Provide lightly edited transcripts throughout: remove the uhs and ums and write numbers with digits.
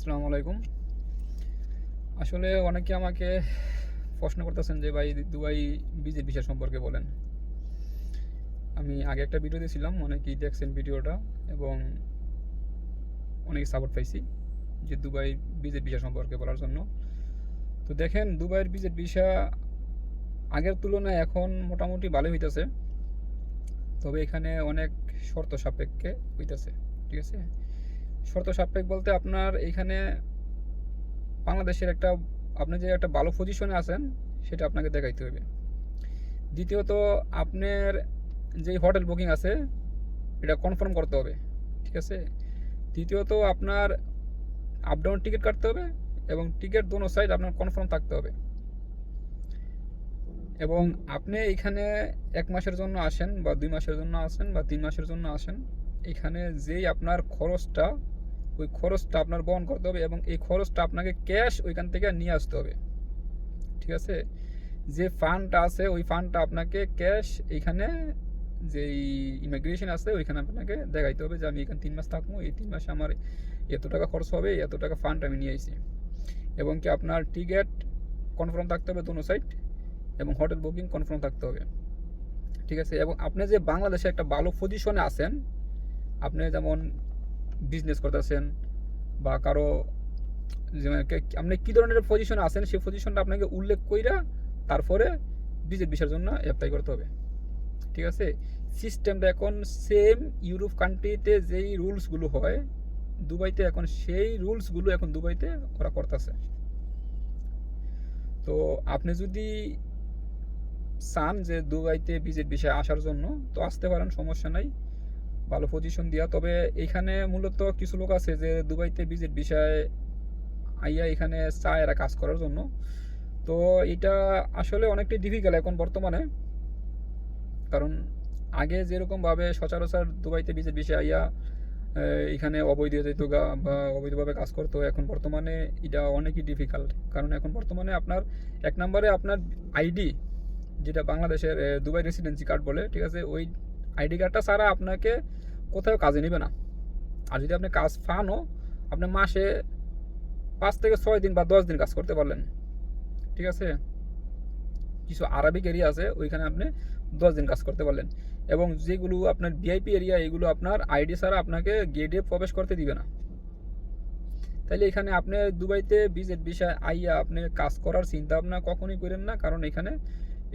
আসসালামু আলাইকুম। আসলে অনেকে আমাকে প্রশ্ন করতেছেন যে ভাই দুবাই ভিজিট ভিসা সম্পর্কে বলেন। আমি আগে একটা ভিডিও দিয়েছিলাম, অনেকেই দেখছেন ভিডিওটা এবং অনেকে সাপোর্ট পাইছি যে দুবাই ভিজিট ভিসা সম্পর্কে বলার জন্য। তো দেখেন, দুবাইয়ের ভিজিট ভিসা আগের তুলনায় এখন মোটামুটি ভালোই হইতেছে, তবে এখানে অনেক শর্ত সাপেক্ষে হইতেছে। ঠিক আছে, শর্ত সাপেক্ষ বলতে আপনার এখানে বাংলাদেশের আপনি যে একটা ভালো পজিশনে আছেন সেটা আপনাকে দেখাইতে হবে। দ্বিতীয়ত, আপনার যেই হোটেল বুকিং আছে এটা কনফার্ম করতে হবে। ঠিক আছে। তৃতীয়ত, আপনার আপ ডাউন টিকিট কাটতে হবে এবং টিকিট দোনো সাইড আপনার কনফার্ম থাকতে হবে। এবং আপনি এখানে 1 মাসের জন্য আসেন বা 2 মাসের জন্য আসেন বা 3 মাসের জন্য আসেন, এখানে যেই আপনার খরচটা, ওই খরচটা আপনার বহন করতে হবে এবং এই খরচটা আপনাকে ক্যাশ ওইখান থেকে নিয়ে আসতে হবে। ঠিক আছে। যে ফান্ডটা আছে ওই ফান্ডটা আপনাকে ক্যাশ এইখানে যেই ইমিগ্রেশন আছে ওইখানে আপনাকে দেখাইতে হবে যে আমি এখানে 3 মাস থাকবো, এই 3 মাসে আমার এত টাকা খরচ হবে, এত টাকা ফান্ড আমি নিয়ে আইছি। এবং কি আপনার টিকিট কনফার্ম থাকতে হবে দোনো সাইড এবং হোটেল বুকিং কনফার্ম থাকতে হবে। ঠিক আছে। এবং আপনি যে বাংলাদেশে একটা ভালো পজিশনে আছেন, আপনি যেমন বিজনেস করতেছেন বা কারো আপনি কী ধরনের পজিশনে আছেন সেই পজিশনটা আপনাকে উল্লেখ কইরা তারপরে ভিজিট ভিসার জন্য অ্যাপ্লাই করতে হবে। ঠিক আছে। সিস্টেমটা এখন সেম ইউরোপ কান্ট্রিতে যেই রুলসগুলো হয় দুবাইতে এখন সেই রুলসগুলো এখন দুবাইতে ওরা করতেছে। তো আপনি যদি চান যে দুবাইতে ভিজিট ভিসায় আসার জন্য, তো আসতে পারেন, সমস্যা নাই, ভালো পজিশন দিয়া। তবে এখানে মূলত কিছু লোক আছে যে দুবাইতে ভিজিট ভিসায় আইয়া এখানে চায় এরা কাজ করার জন্য। তো এটা আসলে অনেকটাই ডিফিকাল্ট এখন বর্তমানে, কারণ আগে যেরকমভাবে সচরাচর দুবাইতে ভিজিট ভিসায় আইয়া এখানে অবৈধ যেত গা বা অবৈধভাবে কাজ করতো, এখন বর্তমানে এটা অনেকই ডিফিকাল্ট। কারণ এখন বর্তমানে আপনার 1 নম্বরে আপনার আইডি, যেটা বাংলাদেশের দুবাই রেসিডেন্সি কার্ড বলে, ঠিক আছে, ওই আইডি কার্ডটা ছাড়া আপনাকে কোথাও কাজে নেবে না। আর যদি আপনি কাজ পানও, আপনি মাসে 5 থেকে 6 দিন বা 10 দিন কাজ করতে পারলেন। ঠিক আছে। কিছু আরবিক এরিয়া আছে ওইখানে আপনি 10 দিন কাজ করতে পারলেন। এবং যেগুলো আপনার ভিআইপি এরিয়া, এগুলো আপনার আইডি ছাড়া আপনাকে গেটে প্রবেশ করতে দিবে না। তাইলে এখানে আপনি দুবাইতে ভিজিট ভিসায় আইয়া আপনি কাজ করার চিন্তা ভাবনা কখনোই করেন না, কারণ এখানে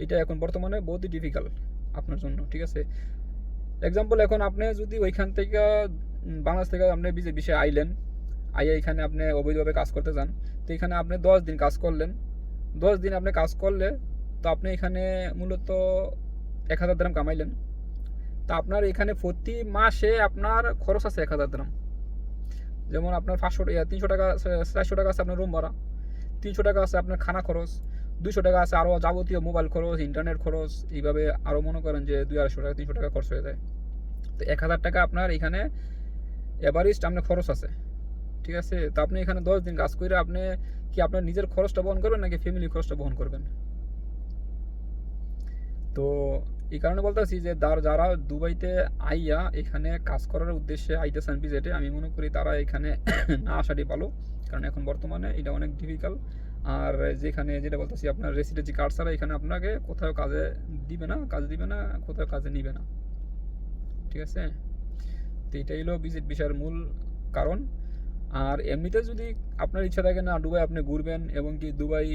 এটা এখন বর্তমানে বহুতই ডিফিকাল্ট আপনার জন্য। ঠিক আছে। এক্সাম্পল, এখন আপনি যদি ওইখান থেকে বাংলাদেশ থেকে আপনি ভিজিট ভিসায় আইলেন, আইয়া এখানে আপনি অবৈধভাবে কাজ করতে চান, তো এখানে আপনি 10 দিন কাজ করলেন। 10 দিন আপনি কাজ করলে তো আপনি এখানে মূলত 1000 দিরহাম কামাইলেন। তা আপনার এখানে প্রতি মাসে আপনার খরচ আছে 1000 দিরহাম। যেমন আপনার 300 টাকা আছে, 400 টাকা আছে আপনার রুম ভাড়া, 300 টাকা আছে আপনার খানা খরচ, 200 টাকা আছে আরও যাবতীয় মোবাইল খরচ, ইন্টারনেট খরচ, এইভাবে আরও মনে করেন যে 200-250 টাকা, 300 টাকা খরচ হয়ে যায়। তো 1000 টাকা আপনার এখানে এভারেজ আপনার খরচ আছে। ঠিক আছে। তো আপনি এখানে 10 দিন কাজ করে আপনি কি আপনার নিজের খরচটা বহন করবেন নাকি ফ্যামিলির খরচটা বহন করবেন? তো এই কারণে বলতেছি যে যারা দুবাইতে আইয়া এখানে কাজ করার উদ্দেশ্যে আইতেছেন ভিজিটে, আমি মনে করি তারা এখানে না আসারই ভালো, কারণ এখন বর্তমানে এটা অনেক ডিফিকাল্ট। আর যেখানে যেটা বলতেছি আপনার রেসিডেন্সি কার্ড ছাড়া এখানে আপনাকে কোথাও কাজে দিবে না, কোথাও কাজে নিবে না। ঠিক আছে। তো এটাই হলো ভিজিট ভিসার মূল কারণ। আর এমনিতে যদি আপনার ইচ্ছা থাকে না দুবাই আপনি ঘুরবেন এবং কি দুবাই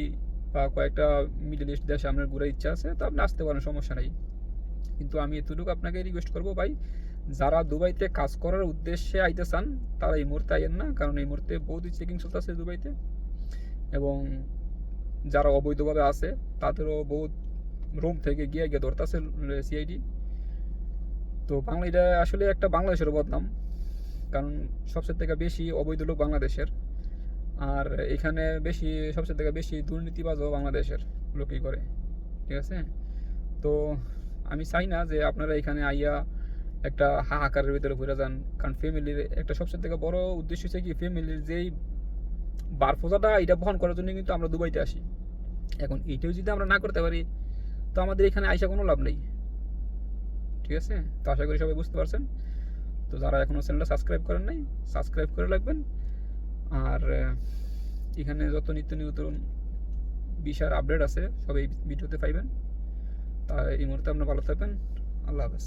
বা কয়েকটা মিডল ইস্ট দেশে আপনার ঘুরার ইচ্ছা আছে, তো আপনি আসতে পারেন, সমস্যা নেই। কিন্তু আমি এতটুকু আপনাকে রিকোয়েস্ট করবো ভাই, যারা দুবাইতে কাজ করার উদ্দেশ্যে আইতে চান তারা এই মুহূর্তে আইয়েন না, কারণ এই মুহূর্তে বহুত চেকিং চলতেছে দুবাইতে। এবং যারা অবৈধভাবে আছে তাদেরও বহুত রুম থেকে গিয়ে গিয়ে ধরতেছে সিআইডি। তো এটা আসলে একটা বাংলাদেশের বদনাম, কারণ সবচেয়ে থেকে বেশি অবৈধ লোক বাংলাদেশের। আর এখানে সবচেয়ে থেকে বেশি দুর্নীতিবাজও বাংলাদেশের লোকই করে। ঠিক আছে। তো আমি চাই না যে আপনারা এখানে আইয়া একটা হাহাকারের ভিতরে ঘুরে যান, কারণ ফ্যামিলির একটা সবচেয়ে থেকে বড় উদ্দেশ্য হচ্ছে কি, ফ্যামিলির যেই বারফোজাটা এটা বহন করার জন্য কিন্তু আমরা দুবাইতে আসি। এখন এইটাও যদি আমরা না করতে পারি, তো আমাদের এখানে আইসা কোনো লাভ নেই। ঠিক আছে। তো আশা করি সবাই বুঝতে পারছেন। তো যারা এখনও চ্যানেলটা সাবস্ক্রাইব করেন নাই, সাবস্ক্রাইব করে রাখবেন। আর এখানে যত নিত্য নতুন ভিসার আপডেট আছে সব এই ভিডিওতে পাইবেন। তাই এই মুহূর্তে আপনারা ভালো থাকবেন। আল্লাহ হাফেজ।